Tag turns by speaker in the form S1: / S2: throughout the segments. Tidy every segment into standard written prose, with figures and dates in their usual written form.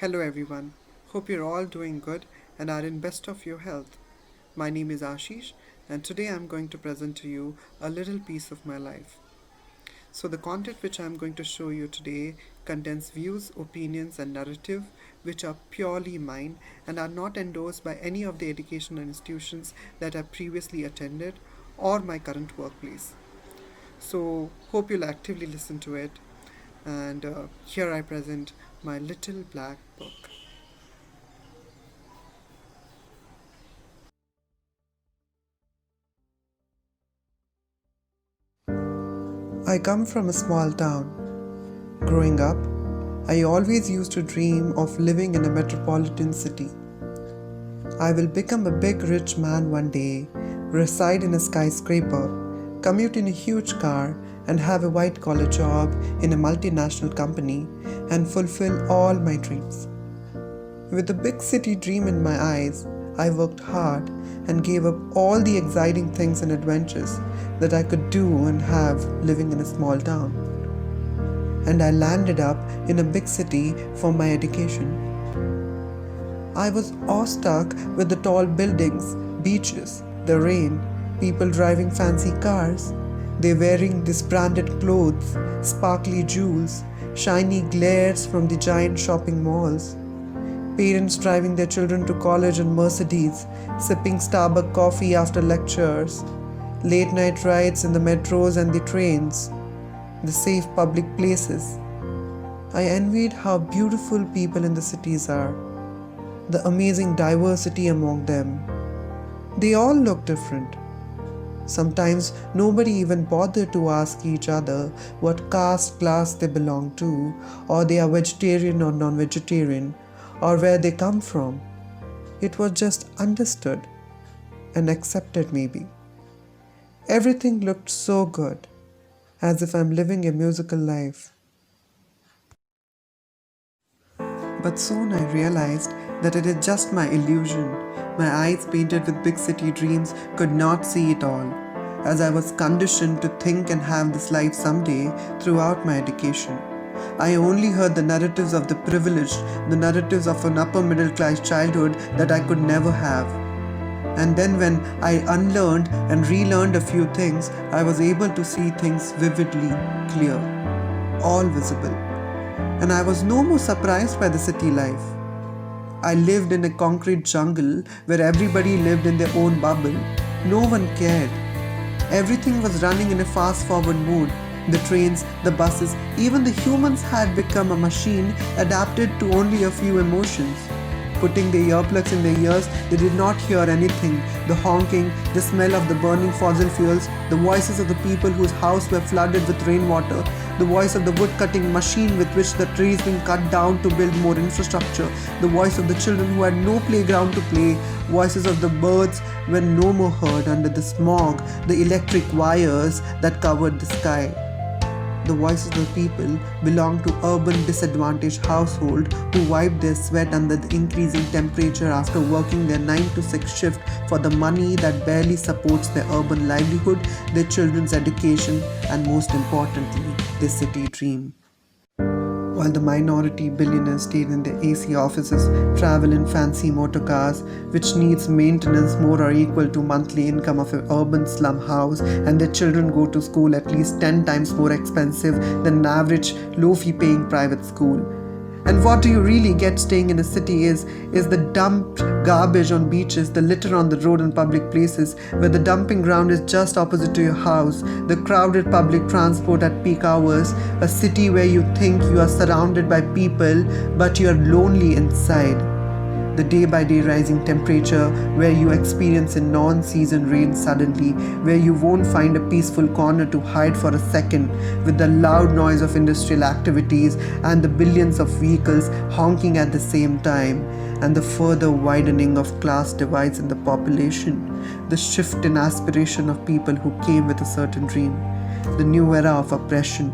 S1: Hello everyone. Hope you're all doing good and are in best of your health. My name is Ashish and today I'm going to present to you a little piece of my life. So the content which I'm going to show you today contains views, opinions and narrative which are purely mine and are not endorsed by any of the educational institutions that I previously attended or my current workplace. So hope you'll actively listen to it and here I present my little black book. I come from a small town. Growing up, I always used to dream of living in a metropolitan city. I will become a big rich man one day, reside in a skyscraper, commute in a huge car, and have a white collar job in a multinational company and fulfill all my dreams. With the big city dream in my eyes, I worked hard and gave up all the exciting things and adventures that I could do and have living in a small town. And I landed up in a big city for my education. I was awestruck with the tall buildings, beaches, the rain, people driving fancy cars. They wearing these branded clothes, sparkly jewels, shiny glares from the giant shopping malls. Parents driving their children to college in Mercedes, sipping Starbucks coffee after lectures, late night rides in the metros and the trains, the safe public places. I envied how beautiful people in the cities are, the amazing diversity among them. They all look different. Sometimes nobody even bothered to ask each other what caste class they belong to, or they are vegetarian or non-vegetarian, or where they come from. It was just understood and accepted maybe. Everything looked so good, as if I'm living a musical life. But soon I realized that it is just my illusion. My eyes painted with big city dreams could not see it all, as I was conditioned to think and have this life someday throughout my education. I only heard the narratives of the privileged, the narratives of an upper middle class childhood that I could never have. And then when I unlearned and relearned a few things, I was able to see things vividly, clear, all visible. And I was no more surprised by the city life. I lived in a concrete jungle where everybody lived in their own bubble. No one cared. Everything was running in a fast-forward mode. The trains, the buses, even the humans had become a machine adapted to only a few emotions. Putting the earplugs in their ears, they did not hear anything. The honking, the smell of the burning fossil fuels, the voices of the people whose houses were flooded with rainwater, the voice of the wood-cutting machine with which the trees being cut down to build more infrastructure, the voice of the children who had no playground to play, voices of the birds were no more heard under the smog, the electric wires that covered the sky. The voices of the people belong to urban disadvantaged households who wipe their sweat under the increasing temperature after working their 9 to 6 shift for the money that barely supports their urban livelihood, their children's education, and most importantly, their city dream. While the minority billionaires stayed in their AC offices, travel in fancy motor cars, which needs maintenance more or equal to monthly income of an urban slum house, and their children go to school at least 10 times more expensive than an average low-fee paying private school. And what do you really get staying in a city is the dumped garbage on beaches, the litter on the road and public places, where the dumping ground is just opposite to your house, the crowded public transport at peak hours, a city where you think you are surrounded by people, but you are lonely inside. The day-by-day rising temperature, where you experience a non-season rain suddenly, where you won't find a peaceful corner to hide for a second, with the loud noise of industrial activities and the billions of vehicles honking at the same time, and the further widening of class divides in the population, the shift in aspiration of people who came with a certain dream, the new era of oppression,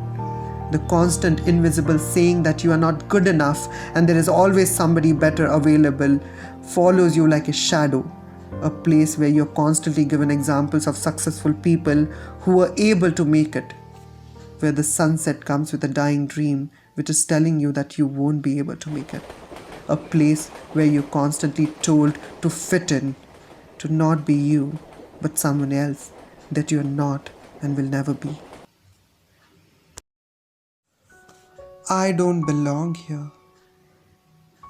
S1: the constant invisible saying that you are not good enough and there is always somebody better available follows you like a shadow. A place where you're constantly given examples of successful people who were able to make it. Where the sunset comes with a dying dream which is telling you that you won't be able to make it. a place where you're constantly told to fit in, to not be you, but someone else that you're not and will never be. I don't belong here,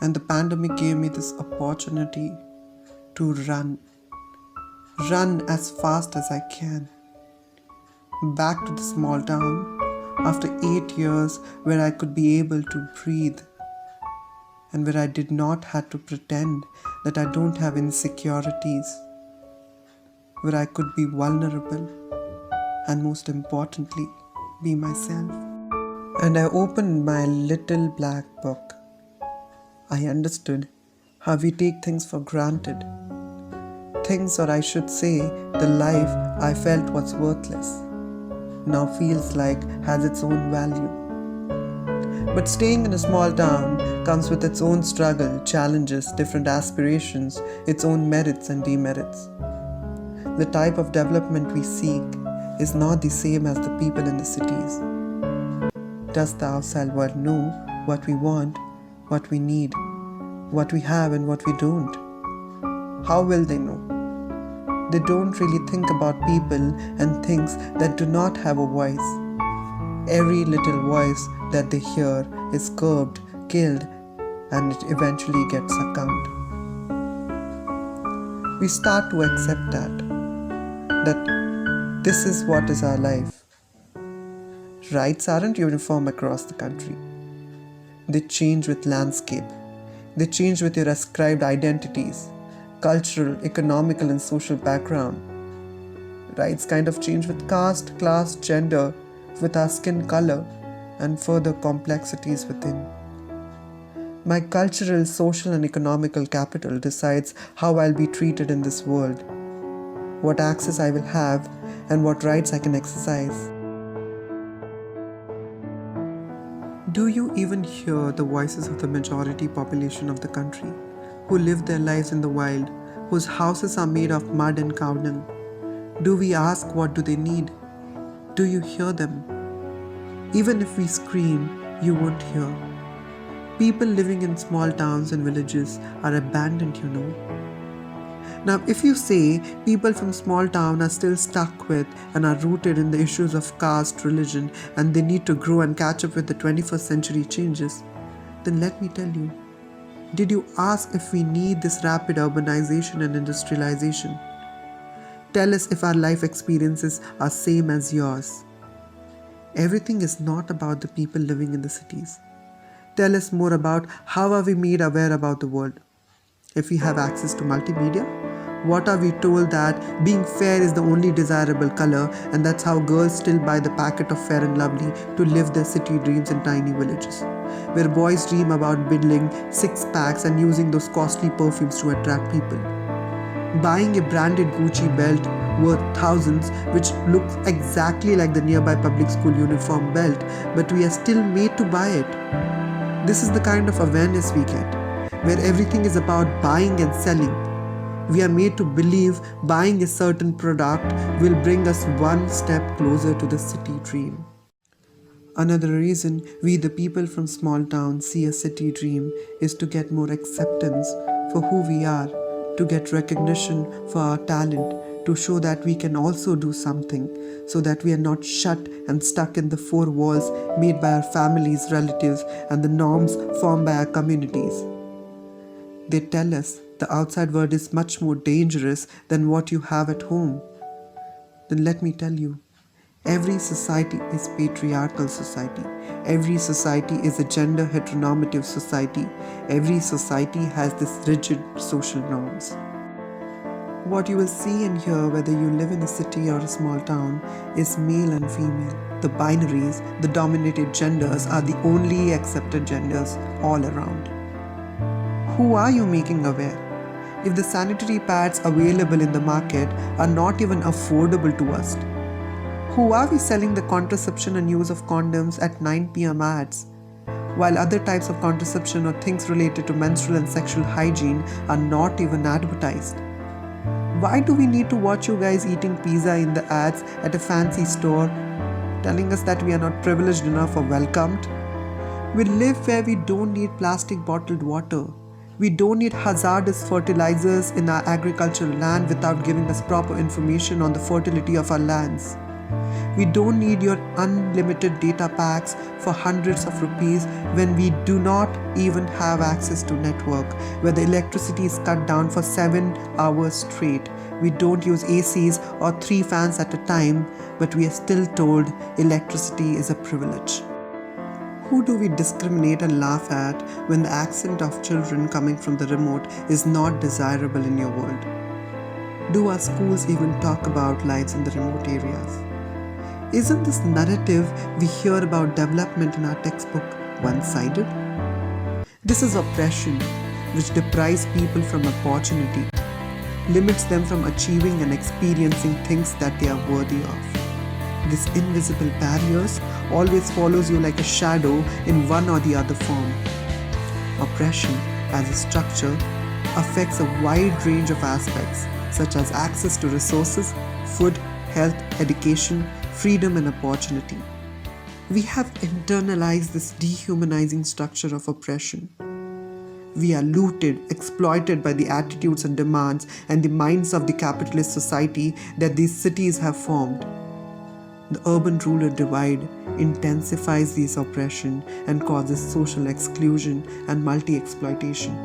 S1: and the pandemic gave me this opportunity to run as fast as I can. Back to the small town after 8 years where I could be able to breathe and where I did not have to pretend that I don't have insecurities, where I could be vulnerable and most importantly, be myself. And I opened my little black book. I understood how we take things for granted. Things, or I should say, the life I felt was worthless, now feels like has its own value. But staying in a small town comes with its own struggle, challenges, different aspirations, its own merits and demerits. The type of development we seek is not the same as the people in the cities. Does the outside world know what we want, what we need, what we have and what we don't? How will they know? They don't really think about people and things that do not have a voice. Every little voice that they hear is curbed, killed, and it eventually gets succumbed. We start to accept that this is what is our life. Rights aren't uniform across the country. They change with landscape. They change with your ascribed identities, cultural, economical, and social background. Rights kind of change with caste, class, gender, with our skin color, and further complexities within. My cultural, social, and economical capital decides how I'll be treated in this world, what access I will have, and what rights I can exercise. Do you even hear the voices of the majority population of the country, who live their lives in the wild, whose houses are made of mud and cow dung? Do we ask what do they need? Do you hear them? Even if we scream, you won't hear. People living in small towns and villages are abandoned, you know. Now, if you say people from small town are still stuck with and are rooted in the issues of caste, religion, and they need to grow and catch up with the 21st century changes, then let me tell you, did you ask if we need this rapid urbanization and industrialization? Tell us if our life experiences are same as yours. Everything is not about the people living in the cities. Tell us more about how are we made aware about the world. If we have access to multimedia, what are we told that being fair is the only desirable color and that's how girls still buy the packet of Fair and Lovely to live their city dreams in tiny villages, where boys dream about building six-packs and using those costly perfumes to attract people. Buying a branded Gucci belt worth thousands which looks exactly like the nearby public school uniform belt, but we are still made to buy it. This is the kind of awareness we get, where everything is about buying and selling. We are made to believe buying a certain product will bring us one step closer to the city dream. Another reason we the people from small towns see a city dream is to get more acceptance for who we are, to get recognition for our talent, to show that we can also do something, so that we are not shut and stuck in the four walls made by our families, relatives, and the norms formed by our communities. They tell us the outside world is much more dangerous than what you have at home. Then let me tell you, every society is patriarchal society. Every society is a gender heteronormative society. Every society has this rigid social norms. What you will see and hear whether you live in a city or a small town is male and female. The binaries, the dominated genders, are the only accepted genders all around. Who are you making aware? If the sanitary pads available in the market are not even affordable to us, who are we selling the contraception and use of condoms at 9 p.m. ads, while other types of contraception or things related to menstrual and sexual hygiene are not even advertised? Why do we need to watch you guys eating pizza in the ads at a fancy store, telling us that we are not privileged enough or welcomed? We live where we don't need plastic bottled water. We don't need hazardous fertilizers in our agricultural land without giving us proper information on the fertility of our lands. We don't need your unlimited data packs for hundreds of rupees when we do not even have access to network, where the electricity is cut down for 7 hours straight. We don't use ACs or 3 fans at a time, but we are still told electricity is a privilege. Who do we discriminate and laugh at when the accent of children coming from the remote is not desirable in your world? Do our schools even talk about lives in the remote areas? Isn't this narrative we hear about development in our textbook one-sided? This is oppression, which deprives people from opportunity, limits them from achieving and experiencing things that they are worthy of. This invisible barriers always follows you like a shadow in one or the other form. Oppression, as a structure, affects a wide range of aspects, such as access to resources, food, health, education, freedom and opportunity. We have internalized this dehumanizing structure of oppression. We are looted, exploited by the attitudes and demands and the minds of the capitalist society that these cities have formed. The urban-rural divide intensifies this oppression and causes social exclusion and multi-exploitation.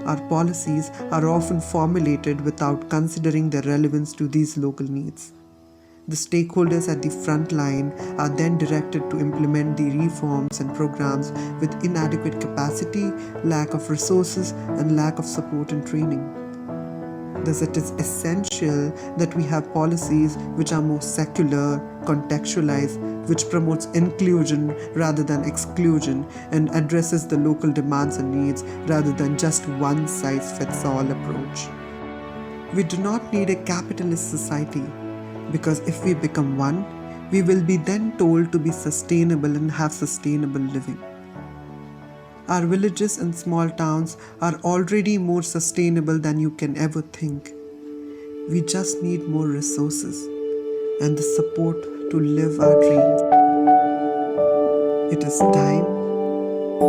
S1: Our policies are often formulated without considering their relevance to these local needs. The stakeholders at the front line are then directed to implement the reforms and programs with inadequate capacity, lack of resources, and lack of support and training. Thus, it is essential that we have policies which are more secular, contextualized, which promotes inclusion rather than exclusion, and addresses the local demands and needs rather than just one-size-fits-all approach. We do not need a capitalist society, because if we become one, we will be then told to be sustainable and have sustainable living. Our villages and small towns are already more sustainable than you can ever think. We just need more resources and the support to live our dreams. It is time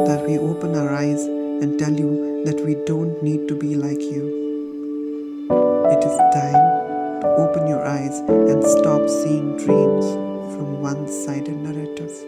S1: that we open our eyes and tell you that we don't need to be like you. It is time to open your eyes and stop seeing dreams from one-sided narratives.